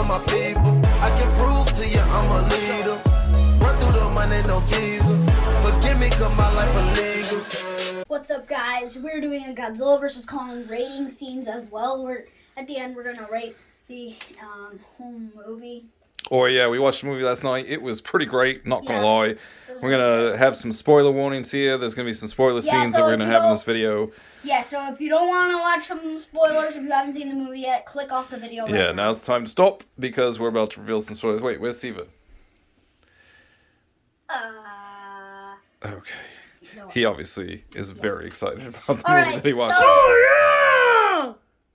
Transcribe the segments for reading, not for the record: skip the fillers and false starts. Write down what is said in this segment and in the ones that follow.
all my people. I can prove to you I'm a leader. Run through the money, no visa. Forgive me, cause my life illegal. What's up, guys? We're doing a Godzilla vs. Kong rating scenes as well. At the end, we're gonna rate the whole movie. Oh yeah, we watched the movie last night. It was pretty great, not gonna lie. We're gonna have some spoiler warnings here. There's gonna be some spoiler scenes that we're gonna have in this video. Yeah, so if you don't want to watch some spoilers, if you haven't seen the movie yet, click off the video right now. Now it's time to stop because we're about to reveal some spoilers. Wait, where's Siva? Okay. No. He obviously is very excited about the movie that he watched.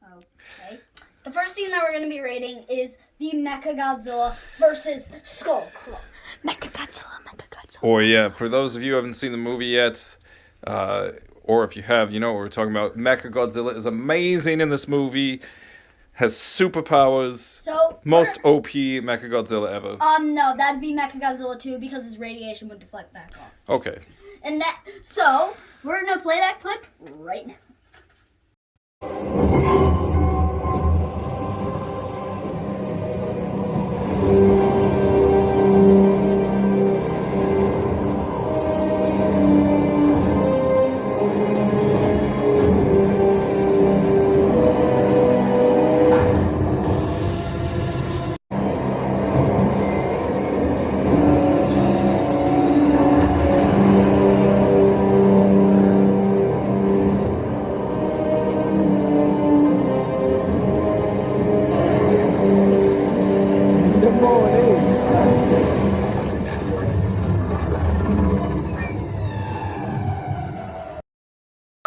Okay. The first scene that we're going to be rating is the Mechagodzilla versus Skullclaw. Mechagodzilla. Oh yeah, for those of you who haven't seen the movie yet, or if you have, you know what we're talking about. Mechagodzilla is amazing in this movie. Has superpowers. So most OP Mechagodzilla ever. No, that'd be Mechagodzilla 2 because his radiation would deflect back off. Okay. And so we're gonna play that clip right now.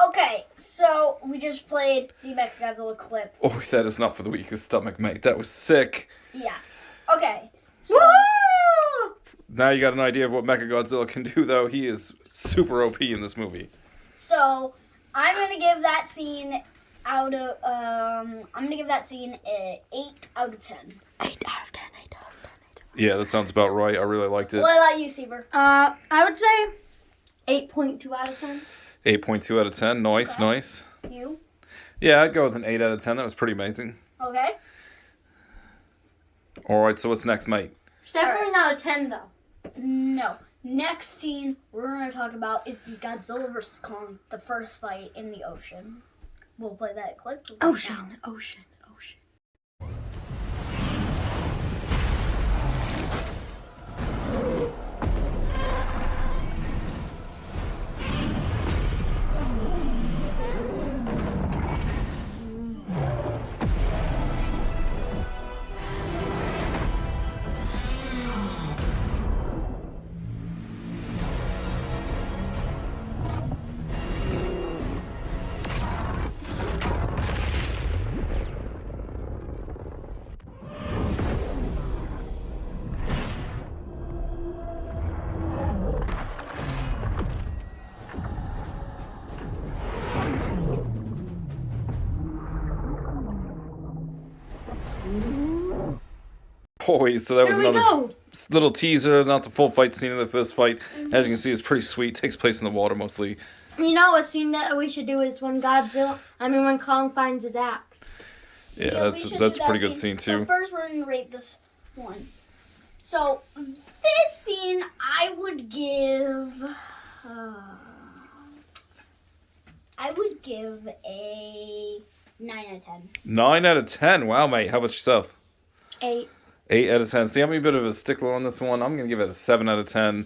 Okay, so we just played the Mechagodzilla clip. Oh, that is not for the weakest stomach, mate. That was sick. Yeah. Okay. So, now you got an idea of what Mechagodzilla can do, though. He is super OP in this movie. So I'm gonna give that scene an 8 out of 10. 8 out of 10. Yeah, that sounds about right. I really liked it. What about you, Seaver? I would say 8.2 out of 10. 8.2 out of 10. Nice, Okay. nice. You? Yeah, I'd go with an 8 out of 10. That was pretty amazing. Okay. Alright, so what's next, mate? It's definitely not a 10, though. No. Next scene we're gonna talk about is the Godzilla vs. Kong, the first fight in the ocean. We'll play that clip. Ocean. Boys, so that was Here we another go. little teaser, not the full fight scene of the first fight. As you can see, it's pretty sweet. Takes place in the water mostly. You know, a scene that we should do is when Kong finds his axe. Yeah, that's a pretty good scene too. But first, we're gonna rate this one. So this scene, I would give a 9 out of 10. 9 out of 10. Wow, mate. How about yourself? 8. 8 out of 10. See, I'm a bit of a stickler on this one. I'm going to give it a 7 out of 10.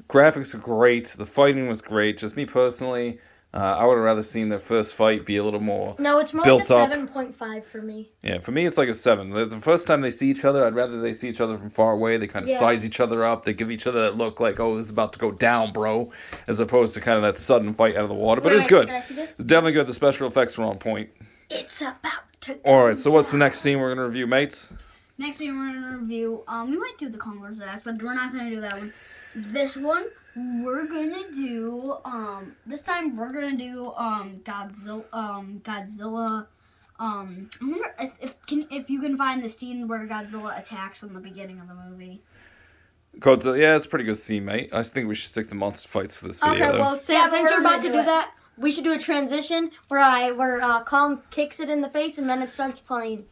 Graphics are great. The fighting was great. Just me personally, I would have rather seen the first fight be a little more No, it's more built like a up. 7.5 for me. Yeah, for me, it's like a 7. The first time they see each other, I'd rather they see each other from far away. They kind of size each other up. They give each other that look like, oh, this is about to go down, bro. As opposed to kind of that sudden fight out of the water. But it's good. Can I see this? It's definitely good. The special effects are on point. It's about to go Alright, so what's the down. next scene we're going to review, mates? Next thing we're gonna review, we might do the Kong vs. Axe, but we're not gonna do that one. This one, we're gonna do, this time we're gonna do, Godzilla, I wonder if you can find the scene where Godzilla attacks in the beginning of the movie. Godzilla, yeah, it's a pretty good scene, mate. I think we should stick to monster fights for this video, Okay, though. well, since we're you're about gonna to do do it. that, we should do a transition where Kong kicks it in the face and then it starts playing.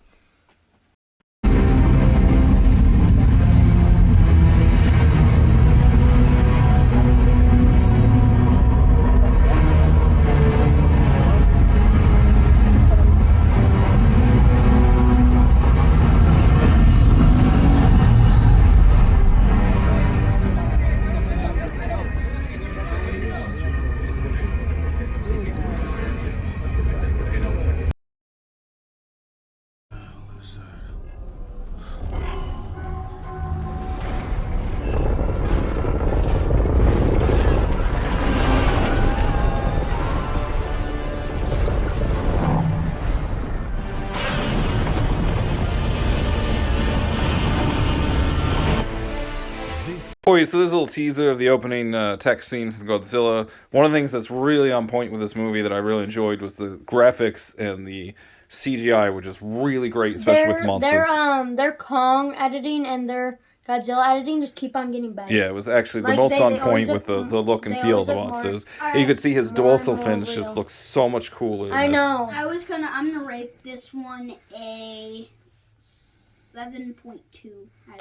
Alright, so there's a little teaser of the opening text scene from Godzilla. One of the things that's really on point with this movie that I really enjoyed was the graphics and the CGI were just really great, especially with monsters. Their Kong editing and their Godzilla editing just keep on getting better. Yeah, it was actually the Like, most they on always point with look the look and they feel of always the look more- monsters. Alright, You could see his more dorsal and more fins just real. look so much cooler in I this. know. I'm gonna rate this one a 7.2.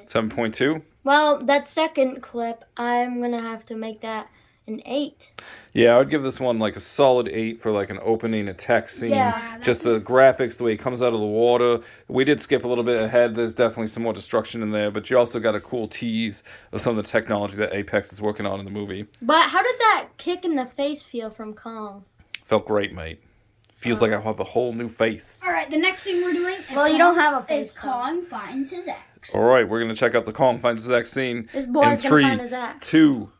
7.2? Well, that second clip, I'm gonna have to make that an 8. Yeah, I would give this one like a solid 8 for like an opening attack scene. Yeah, Just the graphics, the way it comes out of the water. We did skip a little bit ahead. There's definitely some more destruction in there, but you also got a cool tease of some of the technology that Apex is working on in the movie. But how did that kick in the face feel from Kong? Felt great, mate. Feels like I have a whole new face. All right, the next thing we're doing is Well, you don't have a face, is though. Kong finds his axe. All right, we're going to check out the Kong finds his axe scene This in boy's gonna 3, find his axe. 2.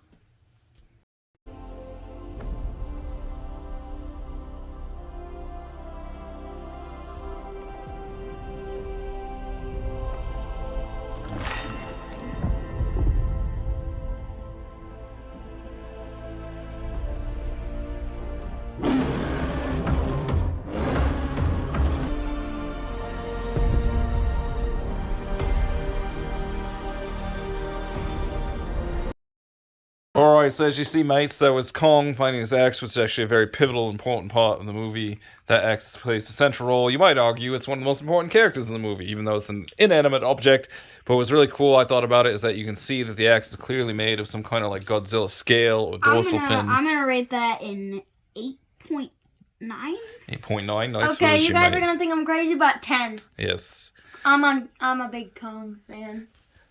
Alright, so as you see, mates, that was Kong finding his axe, which is actually a very pivotal, important part of the movie. That axe plays a central role. You might argue it's one of the most important characters in the movie, even though it's an inanimate object. But what's really cool, I thought about it, is that you can see that the axe is clearly made of some kind of like Godzilla scale or dorsal fin. I'm gonna rate that in 8.9. 8.9, nice. Okay, Where's you your guys mate? are gonna think I'm crazy, but 10. Yes. I'm a big Kong fan.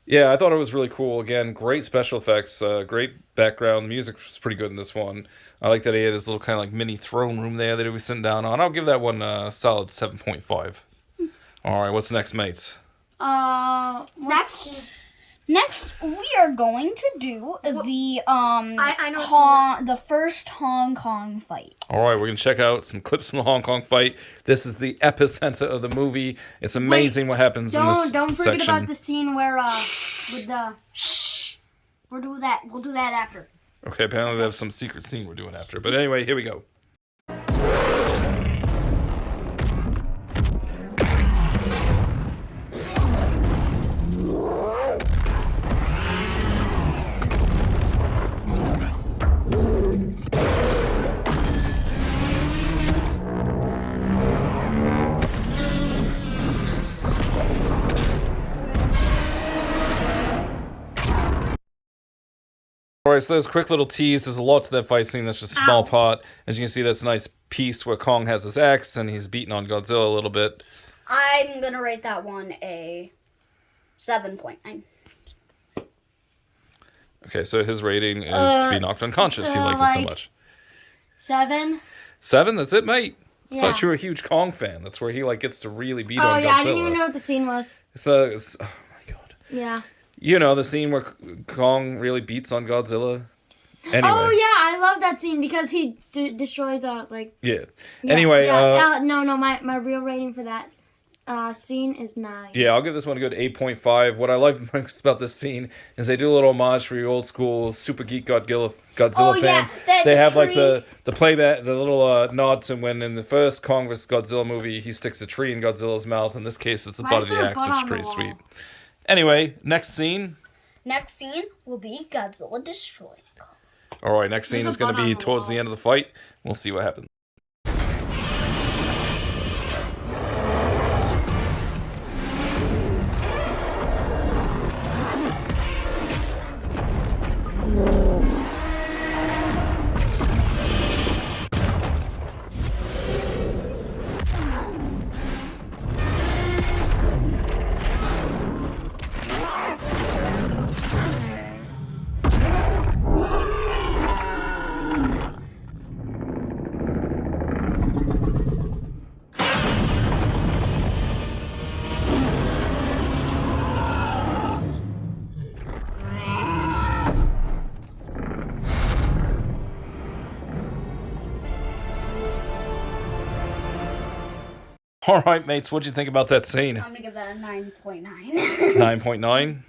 Yeah, I thought it was really cool. Again, great special effects, great background. The music was pretty good in this one. I like that he had his little kind of like mini throne room there that he was sitting down on. I'll give that one a solid 7.5. All right, what's next, mates? Next, we are going to do the I know the first Hong Kong fight. All right, we're going to check out some clips from the Hong Kong fight. This is the epicenter of the movie. It's amazing what happens in this Don't forget section. about the scene where with the We'll do that after. Okay, apparently they have some secret scene we're doing after. But anyway, here we go. Alright, so there's a quick little tease. There's a lot to that fight scene. That's just a small part. As you can see, that's a nice piece where Kong has his axe and he's beating on Godzilla a little bit. I'm gonna rate that one a 7.9. Okay, so his rating is to be knocked unconscious. He liked it so like- much. 7. 7, that's it, mate. Yeah. Thought you were a huge Kong fan. That's where he like gets to really beat Oh on yeah, Godzilla. I didn't even know what the scene was. Oh my god. Yeah. You know the scene where Kong really beats on Godzilla. Anyway. Oh yeah, I love that scene because he destroys like. Yeah. Yeah, Anyway, yeah, no, my real rating for that scene is 9. yeah, I'll give this one a good 8.5. What I like most about this scene is they do a little homage for your old school Super Geek Godzilla Oh, yeah, fans. the They have like tree. the playback, the little nod to when in the first Kong vs. Godzilla movie he sticks a tree in Godzilla's mouth. In this case, it's the Why butt is of the there a axe, butt which is on pretty the sweet. wall? Anyway, next scene. Next scene will be Godzilla destroyed. All right, next scene There's is a going to butt be on the towards the wall. end of the fight. We'll see what happens. All right, mates, what'd you think about that scene? I'm gonna give that a 9.9. 9.9?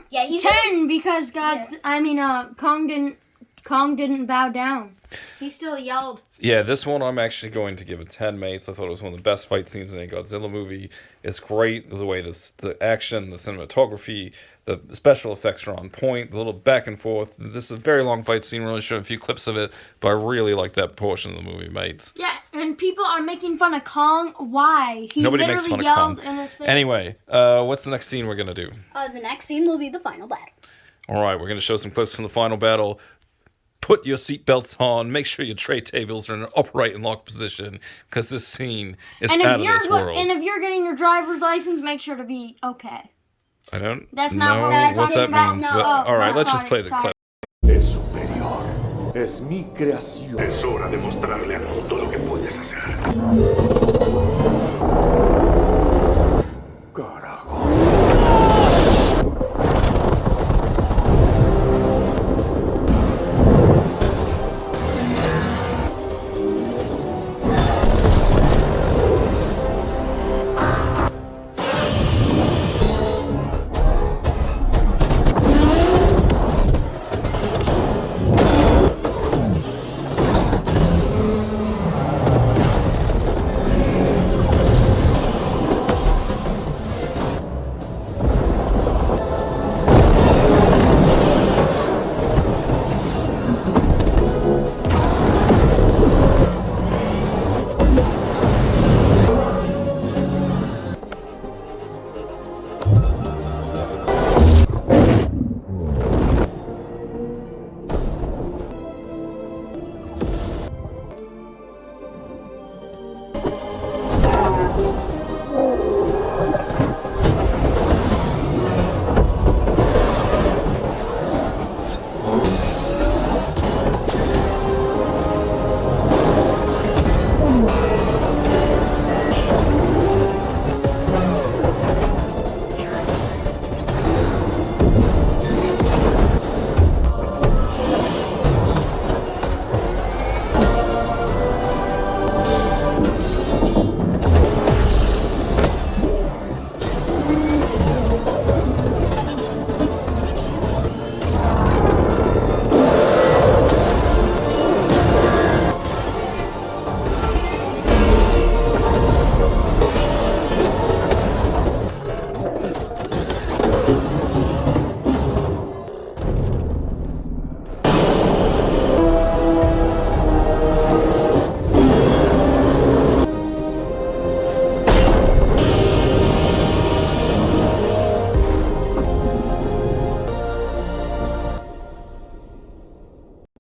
Yeah, he's 10 because Kong didn't bow down. He still yelled. Yeah, this one I'm actually going to give a 10, mates. I thought it was one of the best fight scenes in a Godzilla movie. It's great the way the action, the cinematography, the special effects are on point, the little back and forth. This is a very long fight scene. We're only showing a few clips of it, but I really like that portion of the movie, mates. Yeah, and people are making fun of Kong. Why? He Nobody literally makes fun of yelled Kong. in his face. Anyway, what's the next scene we're going to do? The next scene will be the final battle. All right, we're going to show some clips from the final battle. Put your seatbelts on. Make sure your tray tables are in an upright and locked position, because this scene is out of this world. And if you're getting your driver's license, make sure to be okay. I don't That's not know what what that means. no. But, all right, let's just sorry, play the sorry. clip. Es superior. Es mi creación. Es hora de mostrarle al mundo lo que puedes hacer. Carajo.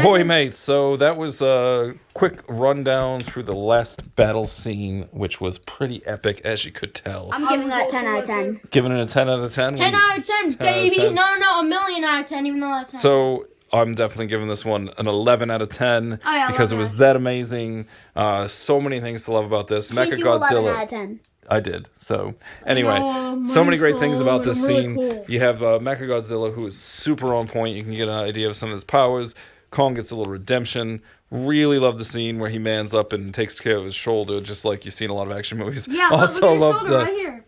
Boy, mate, so that was a quick rundown through the last battle scene, which was pretty epic, as you could tell. I'm giving that 10 out of 10. Giving it a 10 out of 10? 10 out of 10, 10 out of baby. 10. No, a million out of 10, even though that's not. So I'm definitely giving this one an 11 out of 10 Oh, yeah, because it 11 was that amazing. So many things to love about this. He do 11 Mechagodzilla. out of 10. I did. So anyway, know, so many mine's great things cool, about this really scene. cool. You have Mechagodzilla, who is super on point. You can get an idea of some of his powers. Kong gets a little redemption. Really love the scene where he mans up and takes care of his shoulder, just like you see in a lot of action movies. Yeah, look at his shoulder right here.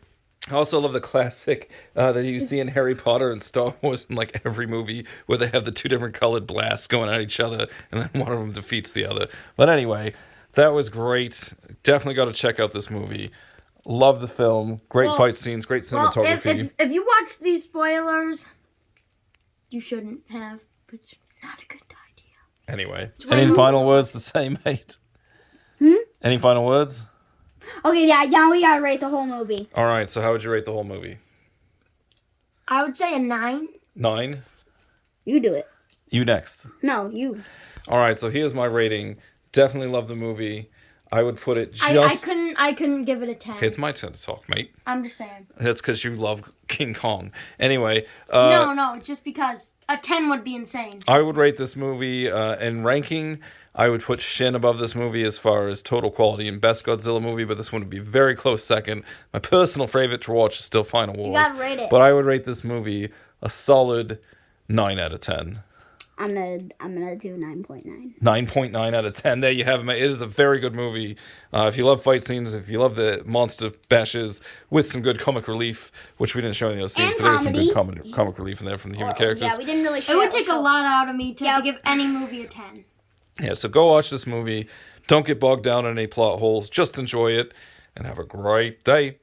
I also love the classic that you see in Harry Potter and Star Wars in like every movie, where they have the two different colored blasts going at each other, and then one of them defeats the other. But anyway, that was great. Definitely got to check out this movie. Love the film. Great fight scenes. Great cinematography. If you watch these spoilers, you shouldn't have. But it's not a good idea. Anyway, any final words to say, mate? Any final words? Okay, yeah, now we gotta rate the whole movie. All right, so how would you rate the whole movie? I would say a 9. 9? You do it. You next. No, you. All right, so here's my rating. Definitely love the movie. I would put it just... I couldn't give it a 10. Okay, it's my turn to talk, mate. I'm just saying. That's because you love King Kong. Anyway, No, it's just because a 10 would be insane. I would rate this movie in ranking. I would put Shin above this movie as far as total quality and best Godzilla movie, but this one would be very close second. My personal favorite to watch is still Final Wars. gotta rate it. But I would rate this movie a solid 9 out of 10. I'm gonna do 9.9. 9.9 out of 10. There you have it. It is a very good movie. If you love fight scenes, if you love the monster bashes with some good comic relief, which we didn't show any of those scenes, And but there's some good comedy. comic relief in there from the human characters. Yeah, we didn't really show It would take a lot out of me to give any movie a 10. Yeah, so go watch this movie. Don't get bogged down in any plot holes. Just enjoy it and have a great day.